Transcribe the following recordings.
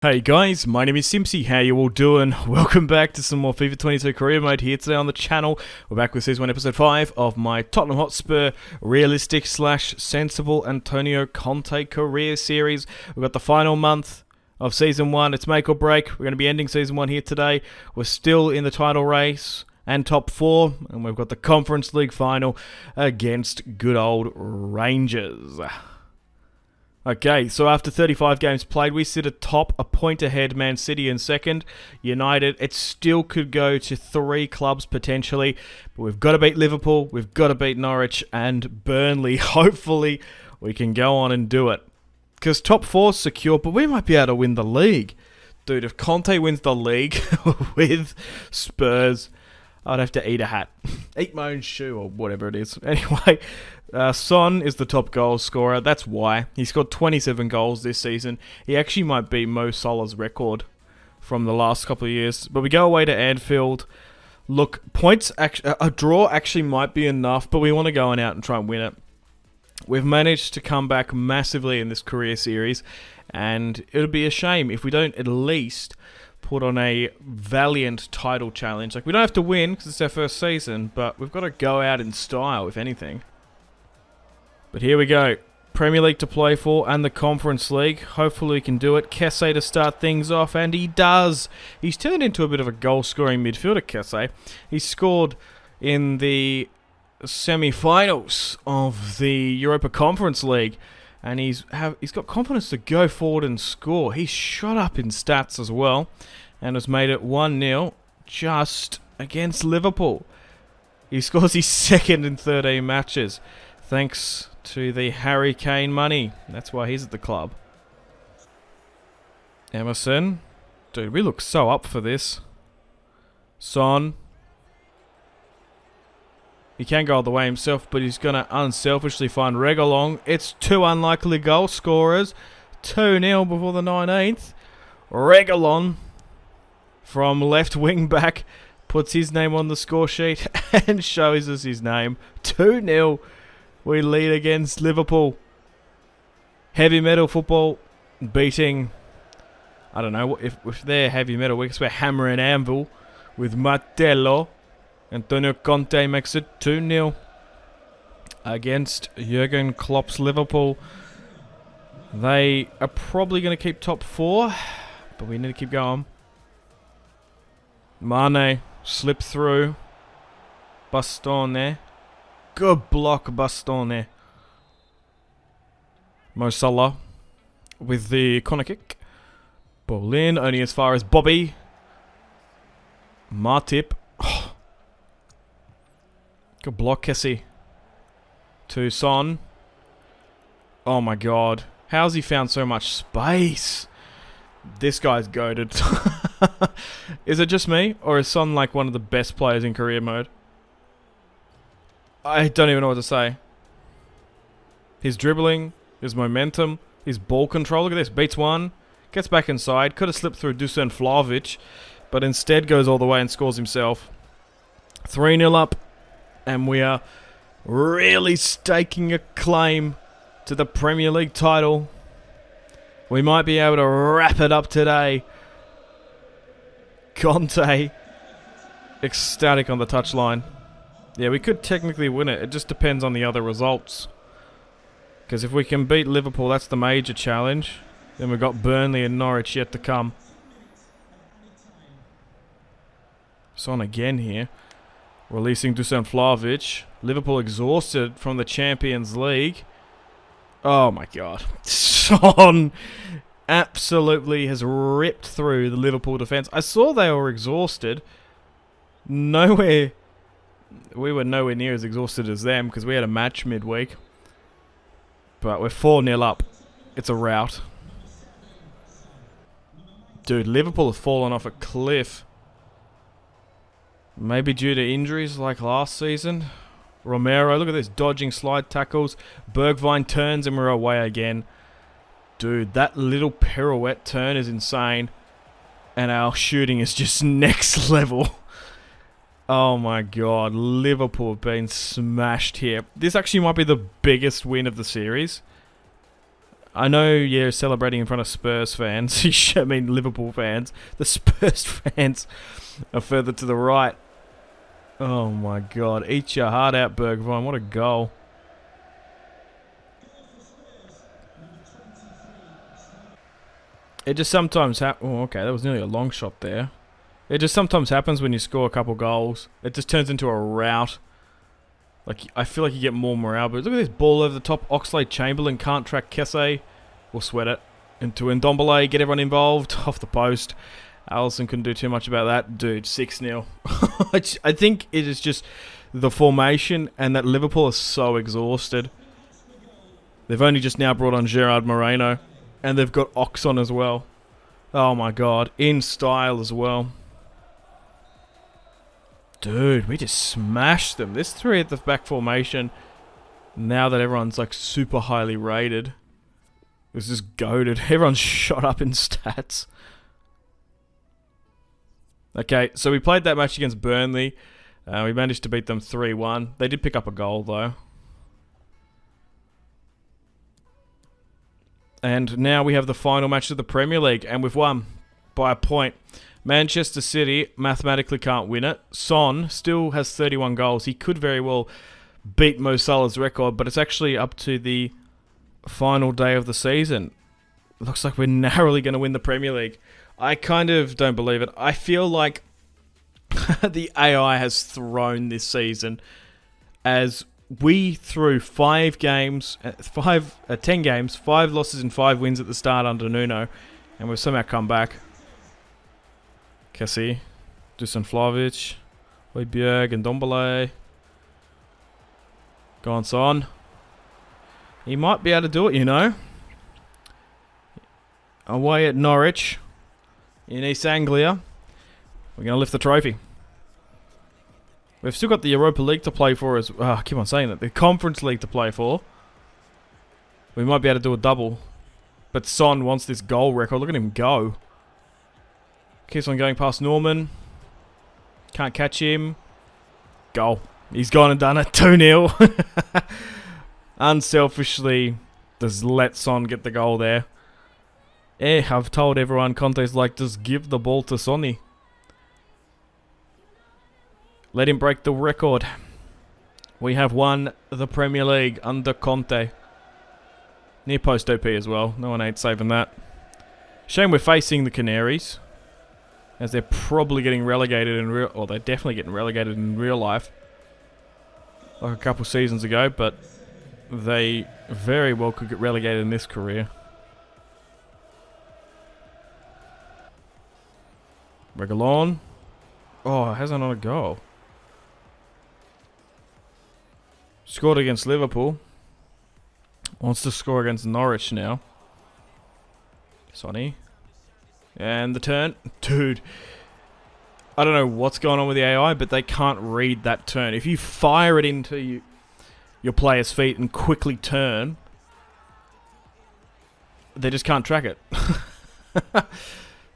Hey guys, my name is Simpzy. How you all doing? Welcome back to some more FIFA 22 career mode here today on the channel. We're back with Season 1 Episode 5 of my Tottenham Hotspur realistic / sensible Antonio Conte career series. We've got the final month of Season 1. It's make or break. We're going to be ending Season 1 here today. We're still in the title race and top 4, and we've got the Conference League final against good old Rangers. Okay, so after 35 games played, we sit atop, a point ahead, Man City in second, United. It still could go to 3 clubs potentially, but we've got to beat Liverpool, we've got to beat Norwich and Burnley. Hopefully, we can go on and do it. Because top 4's secure, but we might be able to win the league. Dude, if Conte wins the league with Spurs, I'd have to eat a hat. Eat my own shoe or whatever it is. Anyway, Son is the top goal scorer. That's why. He scored 27 goals this season. He actually might beat Mo Salah's record from the last couple of years. But we go away to Anfield. Look, a draw actually might be enough, but we want to go out and try and win it. We've managed to come back massively in this career series, and it would be a shame if we don't at least put on a valiant title challenge. Like, we don't have to win because it's our first season, but we've got to go out in style, if anything. But here we go. Premier League to play for and the Conference League. Hopefully we can do it. Kesse to start things off, and he does. He's turned into a bit of a goal-scoring midfielder, Kesse. He scored in the semi-finals of the Europa Conference League, and he's got confidence to go forward and score. He's shot up in stats as well, and has made it 1-0 just against Liverpool. He scores his second in 13 matches, thanks to the Harry Kane money. That's why he's at the club. Emerson. Dude, we look so up for this. Son. He can go all the way himself, but he's going to unselfishly find Reguilon. It's 2 unlikely goal scorers. 2-0 before the 19th. Reguilon from left wing back puts his name on the score sheet and shows us his name. 2-0. We lead against Liverpool. Heavy metal football beating, I don't know, if they're heavy metal, we guess we're hammer and anvil with Martello. Antonio Conte makes it 2-0 against Jurgen Klopp's Liverpool. They are probably going to keep top 4, but we need to keep going. Mane slipped through. Bastone. Good block, Bastone. Mo Salah with the corner kick. Ball in, only as far as Bobby. Martip. Oh. Good block, Kesse. To Son. Oh my god. How's he found so much space? This guy's goated. Is it just me? Or is Son like one of the best players in career mode? I don't even know what to say. His dribbling, his momentum, his ball control. Look at this. Beats one. Gets back inside. Could have slipped through Dusan Vlahovic, but instead goes all the way and scores himself. 3-0 up. And we are really staking a claim to the Premier League title. We might be able to wrap it up today. Conte, ecstatic on the touchline. Yeah, we could technically win it. It just depends on the other results. Because if we can beat Liverpool, that's the major challenge. Then we've got Burnley and Norwich yet to come. Son again here. Releasing Dusan Vlahovic. Liverpool exhausted from the Champions League. Oh my god. Son absolutely has ripped through the Liverpool defence. I saw they were exhausted. We were nowhere near as exhausted as them because we had a match midweek. But we're 4-0 up. It's a rout. Dude, Liverpool have fallen off a cliff. Maybe due to injuries like last season. Romero, look at this. Dodging slide tackles. Bergwijn turns and we're away again. Dude, that little pirouette turn is insane. And our shooting is just next level. Oh my god. Liverpool have been smashed here. This actually might be the biggest win of the series. I know you're celebrating in front of Spurs fans. I mean, Liverpool fans. The Spurs fans are further to the right. Oh my god. Eat your heart out, Bergvine. What a goal. It just sometimes happens. Oh, okay. That was nearly a long shot there. It just sometimes happens when you score a couple goals. It just turns into a rout. Like, I feel like you get more morale. But look at this ball over the top. Oxlade-Chamberlain can't track Kesse. We'll sweat it. Into Ndombele. Get everyone involved. Off the post. Allison couldn't do too much about that. Dude, 6-0. I think it is just the formation and that Liverpool are so exhausted. They've only just now brought on Gerard Moreno. And they've got Ox on as well. Oh my god. In style as well. Dude, we just smashed them. This 3 at the back formation, now that everyone's like super highly rated, it was just goated. Everyone's shot up in stats. Okay, so we played that match against Burnley. We managed to beat them 3-1. They did pick up a goal though. And now we have the final match of the Premier League, and we've won by a point. Manchester City mathematically can't win it. Son still has 31 goals. He could very well beat Mo Salah's record, but it's actually up to the final day of the season. Looks like we're narrowly going to win the Premier League. I kind of don't believe it. I feel like the AI has thrown this season as we threw 10 games, 5 losses and 5 wins at the start under Nuno, and we've somehow come back. Kesse, Dusan Vlahovic, Højbjerg, and Ndombele. Go on, Son. He might be able to do it, you know. Away at Norwich, in East Anglia, we're going to lift the trophy. We've still got the Europa League to play for as I keep on saying that. The Conference League to play for. We might be able to do a double. But Son wants this goal record. Look at him go. Keeps on going past Norman. Can't catch him. Goal. He's gone and done it. 2-0. Unselfishly, just let Son get the goal there. I've told everyone, Conte's like, just give the ball to Sonny. Let him break the record. We have won the Premier League under Conte. Near post OP as well. No one ain't saving that. Shame we're facing the Canaries, as they're probably getting relegated in real... Or they're definitely getting relegated in real life. Like a couple seasons ago, but they very well could get relegated in this career. Reguilón. Oh, hasn't on a goal. Scored against Liverpool. Wants to score against Norwich now. Sonny. And the turn. Dude. I don't know what's going on with the AI, but they can't read that turn. If you fire it into your player's feet and quickly turn, they just can't track it. 3-0.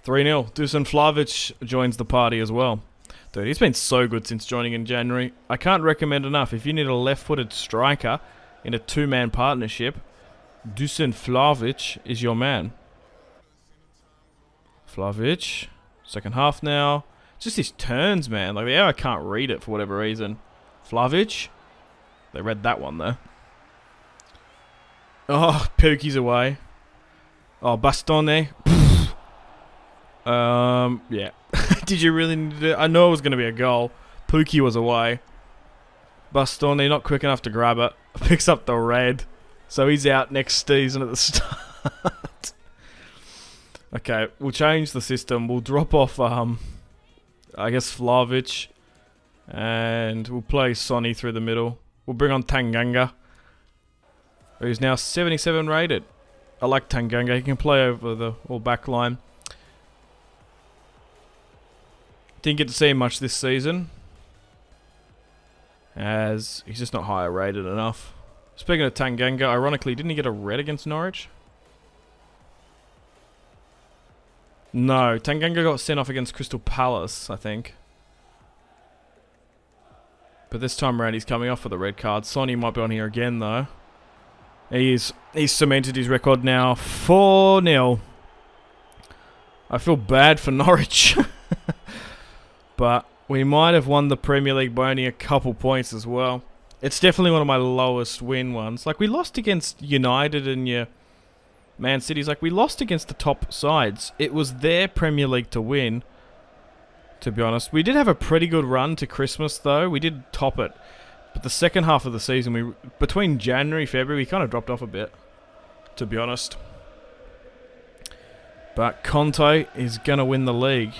Dusan Vlahovic joins the party as well. Dude, he's been so good since joining in January. I can't recommend enough. If you need a left-footed striker in a 2-man partnership, Dusan Vlahovic is your man. Vlahovic. Second half now. Just his turns, man. Like, I can't read it for whatever reason. Vlahovic. They read that one, though. Oh, Pukki's away. Oh, Bastoni. Yeah. Did you really need to do it? I know it was going to be a goal. Pukki was away. Bastoni not quick enough to grab it. Picks up the red. So he's out next season at the start. Okay, we'll change the system. We'll drop off, I guess, Vlahovic. And we'll play Sonny through the middle. We'll bring on Tanganga, who's now 77 rated. I like Tanganga. He can play over the back line. Didn't get to see him much this season, as he's just not higher rated enough. Speaking of Tanganga, ironically, didn't he get a red against Norwich? No, Tanganga got sent off against Crystal Palace, I think. But this time around, he's coming off with a red card. Sonny might be on here again, though. He's cemented his record now. 4-0. I feel bad for Norwich. But we might have won the Premier League by only a couple points as well. It's definitely one of my lowest win ones. Like, we lost against United and your Man City's. Like, we lost against the top sides. It was their Premier League to win, to be honest. We did have a pretty good run to Christmas, though. We did top it. But the second half of the season, between January, February, we kind of dropped off a bit, to be honest. But Conte is going to win the league.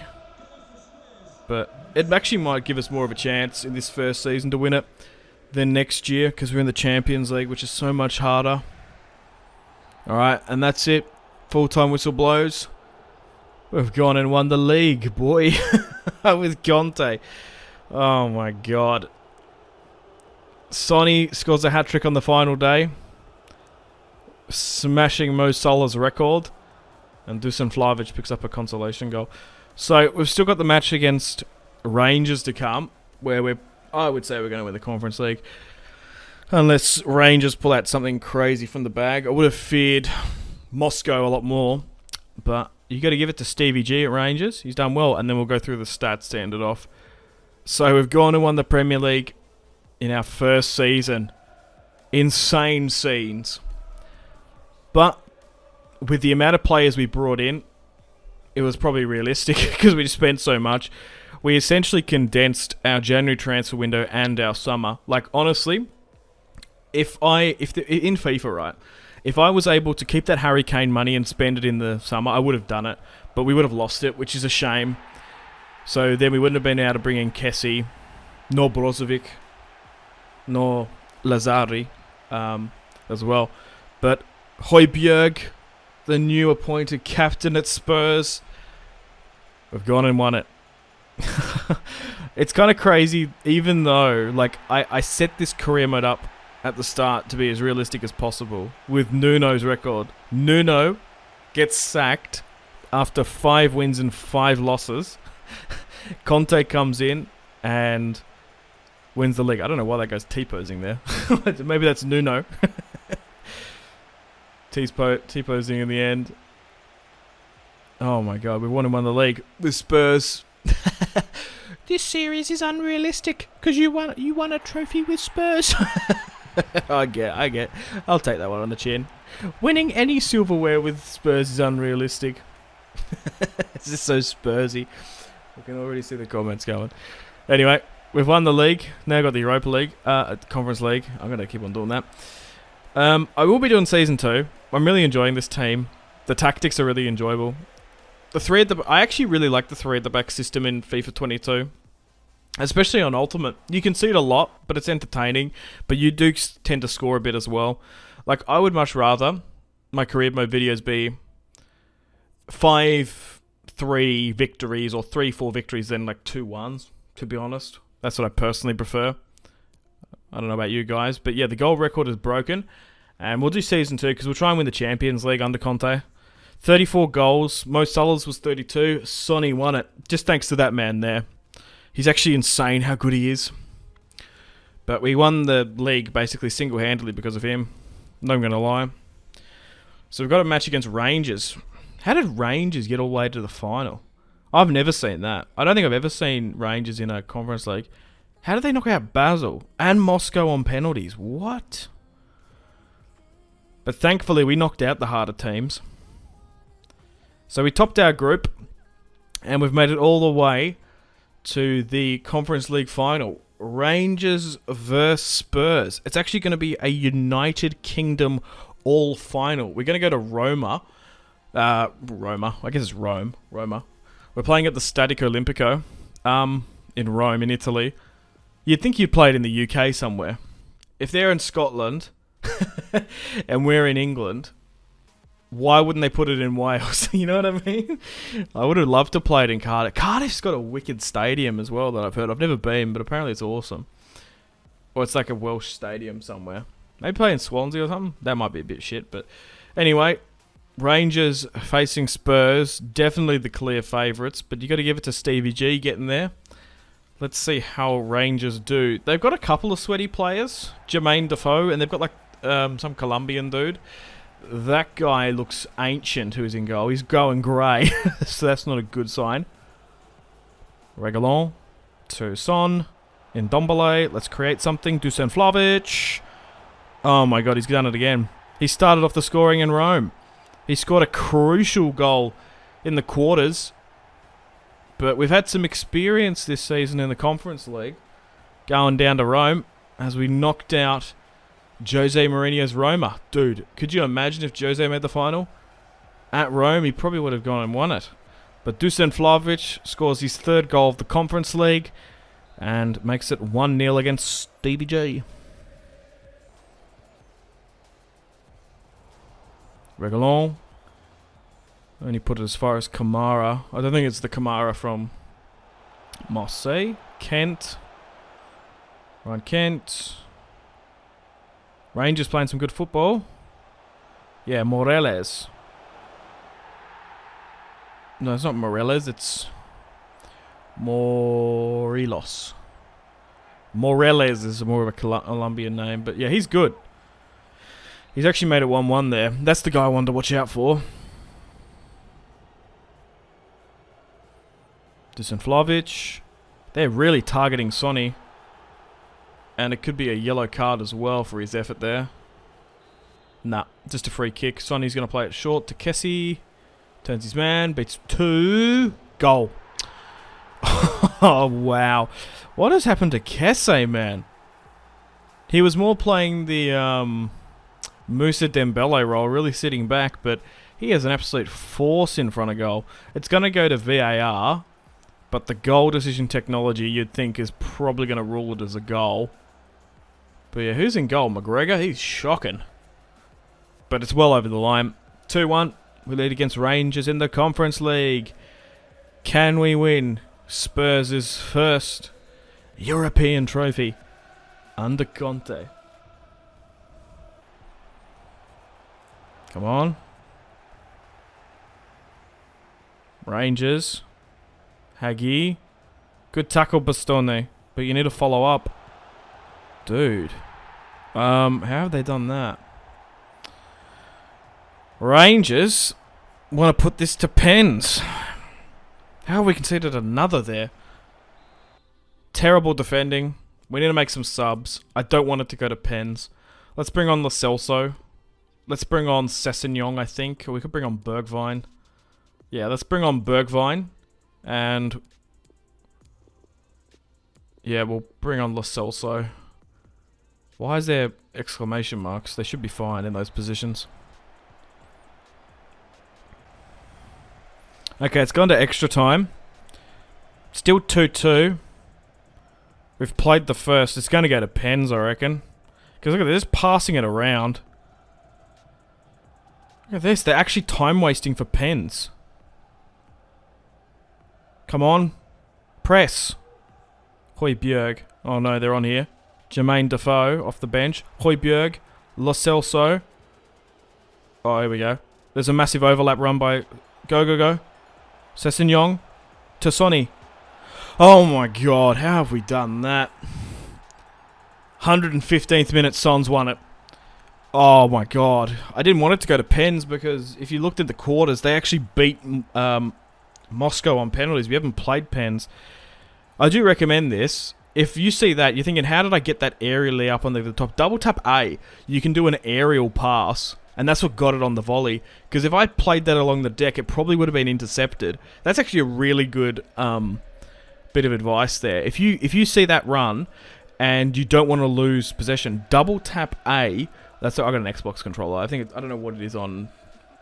But it actually might give us more of a chance in this first season to win it than next year, because we're in the Champions League, which is so much harder. Alright, and that's it. Full-time whistle blows. We've gone and won the league, boy. With Conte. Oh my god. Sonny scores a hat-trick on the final day, smashing Mo Salah's record, and Dusan Vlahovic picks up a consolation goal. So we've still got the match against Rangers to come, where I would say we're going to win the Conference League, unless Rangers pull out something crazy from the bag. I would have feared Moscow a lot more, but you got to give it to Stevie G at Rangers. He's done well, and then we'll go through the stats to end it off. So we've gone and won the Premier League in our first season. Insane scenes. But with the amount of players we brought in, it was probably realistic because we spent so much. We essentially condensed our January transfer window and our summer. Like, honestly, in FIFA, right, if I was able to keep that Harry Kane money and spend it in the summer, I would have done it. But we would have lost it, which is a shame. So then we wouldn't have been able to bring in Kessie, nor Brozovic, nor Lazari as well. But Højbjerg, the new appointed captain at Spurs, we've gone and won it. It's kind of crazy, even though like I set this career mode up at the start to be as realistic as possible with Nuno's record. Nuno gets sacked after 5 wins and 5 losses. Conte comes in and wins the league. I don't know why that guy's T-posing there. Maybe that's Nuno. T-posing in the end. Oh my god, we won and won the league. The Spurs. This series is unrealistic because you won a trophy with Spurs. I get. I'll take that one on the chin. Winning any silverware with Spurs is unrealistic. It's just so Spursy. I can already see the comments going. Anyway, we've won the league. Now got the Europa League, Conference League. I'm going to keep on doing that. I will be doing Season 2. I'm really enjoying this team. The tactics are really enjoyable. I actually really like the 3 at the back system in FIFA 22. Especially on Ultimate. You can see it a lot, but it's entertaining. But you do tend to score a bit as well. Like, I would much rather my career mode videos be 5-3 victories or 3-4 victories than like 2-1s, to be honest. That's what I personally prefer. I don't know about you guys, but yeah, the goal record is broken. And we'll do Season 2 because we'll try and win the Champions League under Conte. 34 goals. Mo Salah's was 32. Sonny won it. Just thanks to that man there. He's actually insane how good he is. But we won the league basically single-handedly because of him. Not going to lie. So we've got a match against Rangers. How did Rangers get all the way to the final? I've never seen that. I don't think I've ever seen Rangers in a Conference League. How did they knock out Basel and Moscow on penalties? What? But thankfully we knocked out the harder teams. So we topped our group and we've made it all the way to the Conference League final. Rangers versus Spurs. It's actually going to be a United Kingdom all final. We're going to go to Roma. Roma. I guess it's Rome. Roma. We're playing at the Stadio Olimpico in Rome, in Italy. You'd think you played in the UK somewhere. If they're in Scotland and we're in England, why wouldn't they put it in Wales? You know what I mean? I would have loved to play it in Cardiff. Cardiff's got a wicked stadium as well that I've heard. I've never been, but apparently it's awesome. Or it's like a Welsh stadium somewhere. Maybe play in Swansea or something. That might be a bit shit, but anyway, Rangers facing Spurs. Definitely the clear favourites, but you got to give it to Stevie G getting there. Let's see how Rangers do. They've got a couple of sweaty players, Jermaine Defoe, and they've got like some Colombian dude. That guy looks ancient who's in goal. He's going grey, so that's not a good sign. Reguilon to Son. In Dombele. Let's create something. Dusan Vlahovic. Oh my god, he's done it again. He started off the scoring in Rome. He scored a crucial goal in the quarters. But we've had some experience this season in the Conference League. Going down to Rome as we knocked out Jose Mourinho's Roma. Dude, could you imagine if Jose made the final? At Rome, he probably would have gone and won it. But Dusan Vlahovic scores his third goal of the Conference League and makes it 1-0 against Stevie G. Reguilon. Only put it as far as Kamara. I don't think it's the Kamara from Marseille. Kent. Ryan Kent. Rangers playing some good football. Yeah, Moreles. No, it's not Moreles. It's Morelos. Moreles is more of a Colombian name. But yeah, he's good. He's actually made it 1-1 there. That's the guy I wanted to watch out for. Dusan Vlahovic. They're really targeting Sonny. And it could be a yellow card as well for his effort there. Nah, just a free kick. Sonny's going to play it short to Kessie. Turns his man. Beats 2. Goal. Oh, wow. What has happened to Kessie, man? He was more playing the Moussa Dembele role, really sitting back, but he has an absolute force in front of goal. It's going to go to VAR, but the goal decision technology you'd think is probably going to rule it as a goal. But yeah, who's in goal? McGregor? He's shocking. But it's well over the line. 2-1. We lead against Rangers in the Conference League. Can we win Spurs' first European trophy under Conte? Come on. Rangers. Hagi. Good tackle, Bastoni. But you need to follow up. Dude. How have they done that? Rangers want to put this to pens. How have we conceded another there? Terrible defending. We need to make some subs. I don't want it to go to pens. Let's bring on Lo Celso. Let's bring on Sessegnon, I think. Or we could bring on Bergwijn. Yeah, let's bring on Bergwijn. And yeah, we'll bring on Lo Celso. Why is there exclamation marks? They should be fine in those positions. Okay, it's gone to extra time. Still 2-2. We've played the first. It's going to go to pens, I reckon. Because look at this, passing it around. Look at this, they're actually time wasting for pens. Come on. Press. Højbjerg. Oh no, they're on here. Jermaine Defoe off the bench. Højbjerg. Lo Celso. Oh, here we go. There's a massive overlap run by... Go. Sessegnon. To Sonny. Oh my god, how have we done that? 115th minute, Son's won it. Oh my god. I didn't want it to go to pens because if you looked at the quarters, they actually beat Moscow on penalties. We haven't played pens. I do recommend this. If you see that, you're thinking, how did I get that aerially up on the top? Double tap A. You can do an aerial pass. And that's what got it on the volley. Because if I played that along the deck, it probably would have been intercepted. That's actually a really good bit of advice there. If you see that run and you don't want to lose possession, double tap A. That's I got an Xbox controller. I don't know what it is on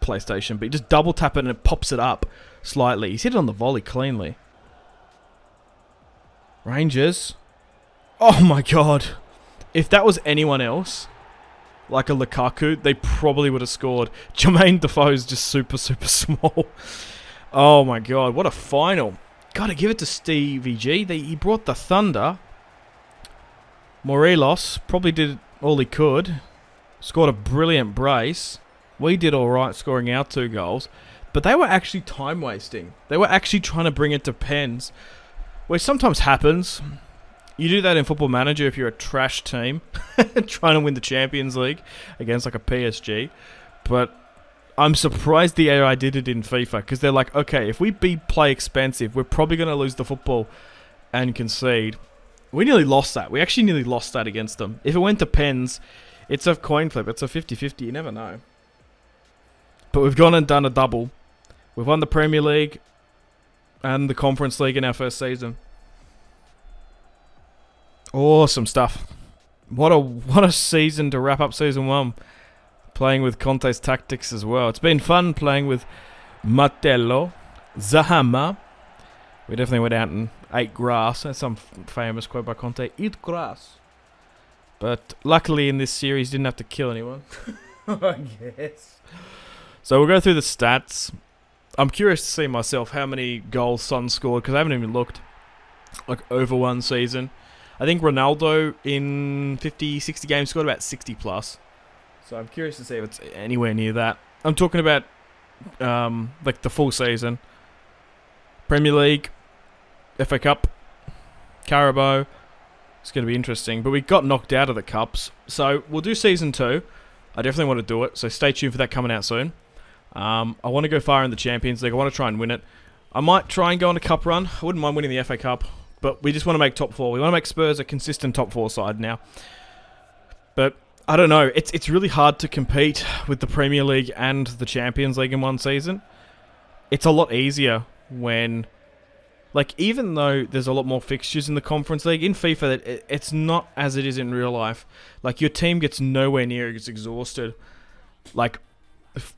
PlayStation, but you just double tap it and it pops it up slightly. He's hit it on the volley cleanly. Rangers. Oh my god. If that was anyone else, like a Lukaku, they probably would have scored. Jermaine Defoe's just super small. Oh my god, what a final. Gotta give it to Stevie G. He brought the thunder. Morelos probably did all he could. Scored a brilliant brace. We did alright scoring our 2 goals. But they were actually time wasting. They were actually trying to bring it to pens. Which sometimes happens. You do that in Football Manager if you're a trash team trying to win the Champions League against like a PSG. But I'm surprised the AI did it in FIFA because they're like, okay, if we play expensive, we're probably going to lose the football and concede. We nearly lost that. We actually nearly lost that against them. If it went to pens, it's a coin flip. It's a 50-50. You never know. But we've gone and done a double. We've won the Premier League and the Conference League in our first season. Awesome stuff. What a season to wrap up season 1. Playing with Conte's tactics as well. It's been fun playing with Martello, Zahama. We definitely went out and ate grass. That's some famous quote by Conte. Eat grass. But luckily in this series, didn't have to kill anyone. I guess. So we'll go through the stats. I'm curious to see myself how many goals Son scored because I haven't even looked like over one season. I think Ronaldo in 50, 60 games scored about 60 plus. So I'm curious to see if it's anywhere near that. I'm talking about like the full season. Premier League, FA Cup, Carabao. It's going to be interesting. But we got knocked out of the Cups. So we'll do Season 2. I definitely want to do it. So stay tuned for that coming out soon. I want to go far in the Champions League. I want to try and win it. I might try and go on a cup run. I wouldn't mind winning the FA Cup. But we just want to make top 4. We want to make Spurs a consistent top 4 side now. But I don't know. It's really hard to compete with the Premier League and the Champions League in one season. It's a lot easier when, like, even though there's a lot more fixtures in the Conference League, in FIFA, it's not as it is in real life. Like, your team gets nowhere near as exhausted, like,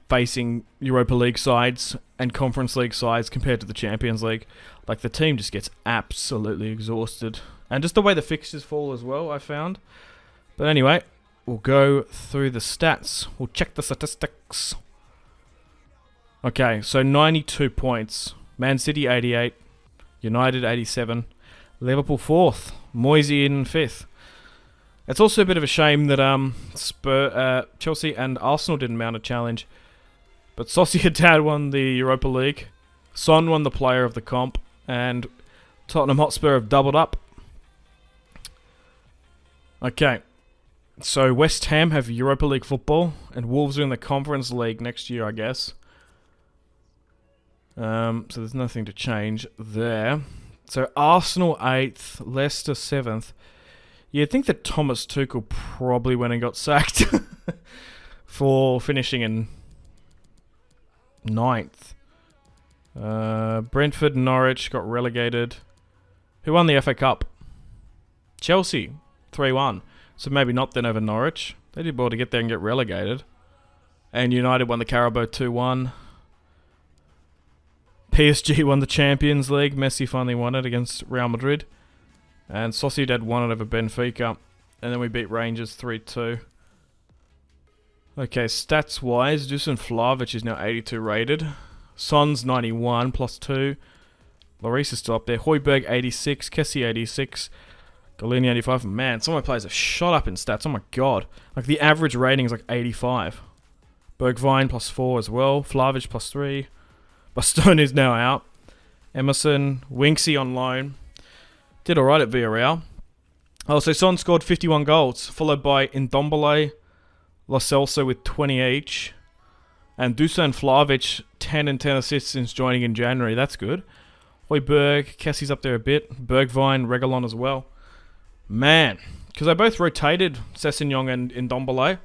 facing Europa League sides and Conference League sides compared to the Champions League. Like, the team just gets absolutely exhausted. And just the way the fixtures fall as well, I found. But anyway, we'll go through the stats. We'll check the statistics. Okay, so 92 points. Man City 88. United 87. Liverpool 4th. Moisey in 5th. It's also a bit of a shame that Chelsea and Arsenal didn't mount a challenge. But Sociedad won the Europa League. Son won the player of the comp. And Tottenham Hotspur have doubled up. Okay. So West Ham have Europa League football. And Wolves are in the Conference League next year, I guess. So there's nothing to change there. So Arsenal 8th. Leicester 7th. You'd think that Thomas Tuchel probably went and got sacked for finishing in 9th. Brentford and Norwich got relegated. Who won the FA Cup? Chelsea, 3-1. So maybe not then over Norwich. They did well to get there and get relegated. And United won the Carabao 2-1. PSG won the Champions League. Messi finally won it against Real Madrid. And Sociedad won it over Benfica. And then we beat Rangers 3-2. Okay, stats-wise, Dusan Vlahovic is now 82 rated. Son's 91, plus 2. Lloris is still up there. Højbjerg 86. Kessie 86. Golini 85. Man, some of my players have shot up in stats. Oh my god. Like, the average rating is like 85. Bergwijn plus 4 as well. Vlahovic plus 3. Bastone is now out. Emerson. Winksy on loan. Did alright at Villarreal. Oh, so Son scored 51 goals, followed by Ndombele, Lo Celso with 20 each, and Dusan Vlahovic 10 and 10 assists since joining in January. That's good. Højbjerg, Kessie's up there a bit. Bergwijn, Reguilon as well. Man, because they both rotated Sessegnon and Ndombele.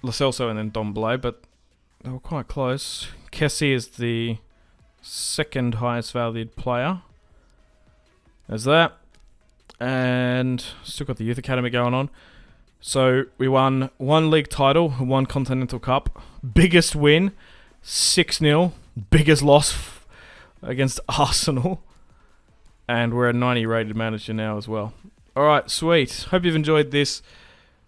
Lo Celso and then Ndombele, but they were quite close. Kessie is the second highest valued player. There's that. And still got the Youth Academy going on. So we won one league title, one Continental Cup. Biggest win, 6-0. Biggest loss against Arsenal. And we're a 90 rated manager now as well. Alright, sweet. Hope you've enjoyed this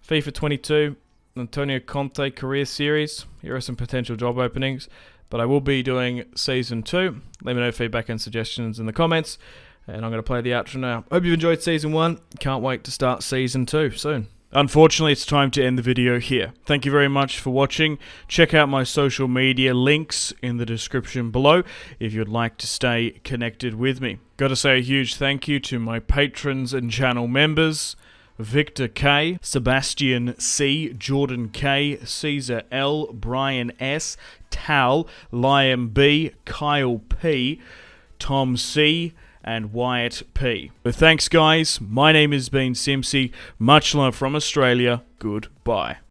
FIFA 22 Antonio Conte career series. Here are some potential job openings. But I will be doing Season 2. Let me know feedback and suggestions in the comments. And I'm going to play the outro now. Hope you've enjoyed Season 1. Can't wait to start Season 2 soon. Unfortunately, it's time to end the video here. Thank you very much for watching. Check out my social media links in the description below if you'd like to stay connected with me. Gotta say a huge thank you to my patrons and channel members: Victor K, Sebastian C, Jordan K, Caesar L, Brian S, Tal, Liam B, Kyle P, Tom C, and Wyatt P. But thanks guys, my name has been Simpzy, much love from Australia, goodbye.